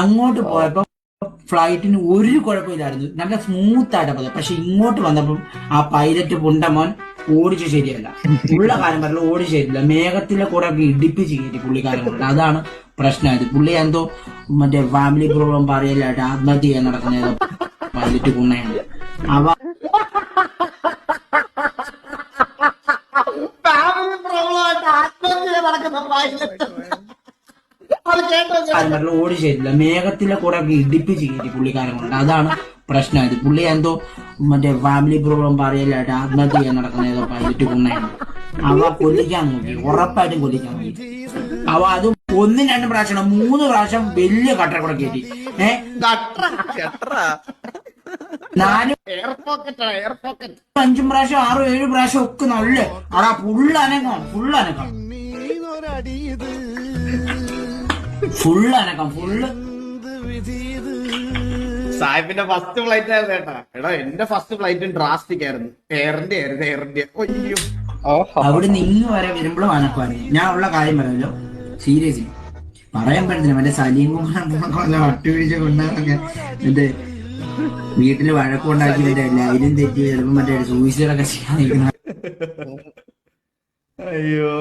അങ്ങോട്ട് പോയപ്പോ ഫ്ലൈറ്റിന് ഒരു കുഴപ്പമില്ലായിരുന്നു, നല്ല സ്മൂത്ത് ആയിട്ട് പോയത്. പക്ഷെ ഇങ്ങോട്ട് വന്നപ്പം ആ പൈലറ്റ് പുണ്ടമോൻ ഓടിച്ചു ശരിയല്ല. ഉള്ള കാര്യം പറഞ്ഞ ഓടിച്ചു ശരിയല്ല. മേഘത്തിലെ കൂടെ ഒക്കെ ഇടിപ്പിച്ച് കയറ്റി പുള്ളിക്കാരൻ കൊണ്ട്. അതാണ് പ്രശ്നമായത്. പുള്ളി എന്തോ മറ്റേ ഫാമിലി പ്രോബ്ലം പറയലായിട്ട് ആത്മഹത്യ ചെയ്യാൻ നടക്കുന്ന പൈലറ്റ് പുണ്ണയാണ്. അവ ഓടി ശരിയില്ല. മേഘത്തിലെ കൂടെ ഒക്കെ ഇടിപ്പിച്ച് കയറ്റി പുള്ളിക്കാരൻ കൊണ്ട്. അതാണ് പ്രശ്നമായത്. പുള്ളി എന്തോ മറ്റേ ഫാമിലി പ്രോബ്ലം പറയലായിട്ട് ആത്മഹത്യ ചെയ്യാൻ നടക്കുന്ന പൈലറ്റ് പുണ്ണയാണ്. അവ കൊല്ലിക്കാൻ നോക്കി, ഉറപ്പായിട്ടും കൊല്ലിക്കാൻ നോക്കി. അവ അത് 1-2 പ്രാവശ്യം 3 പ്രാവശ്യം വലിയ കട്ടർ കൂടെ കയറ്റി. 4-5 പ്രാവശ്യം 6-7 പ്രാവശ്യം ഒക്കെ നല്ല അടാ ഫുള്ളനക്കം ഫുള്ള് സാഹിബിന്റെ ഫസ്റ്റ് ഫ്ലൈറ്റ് ആയിരുന്നു കേട്ടാ. എടാ എന്റെ ഫസ്റ്റ് ഫ്ലൈറ്റും ഡ്രാസ്റ്റിക് ആയിരുന്നു. എയറിന്റെ അയ്യോ, അവിടെ നിന്ന് വരെ വരുമ്പോഴും അനക്കമായിരുന്നു. ഞാൻ ഉള്ള കാര്യം പറയാമല്ലോ, സീരിയസ്ലി പറയാൻ പറ്റത്തില്ല. മറ്റേ സലീം കുമാർ വട്ടുപിടിച്ച കൊണ്ടാന്നൊക്കെ മറ്റേ വീട്ടില് വഴക്കുണ്ടാക്കി മറ്റേ ലൈനും തെറ്റി ചിലപ്പോ മറ്റേ സൂയിസൈഡൊക്കെ ചെയ്യാൻ. അയ്യോ.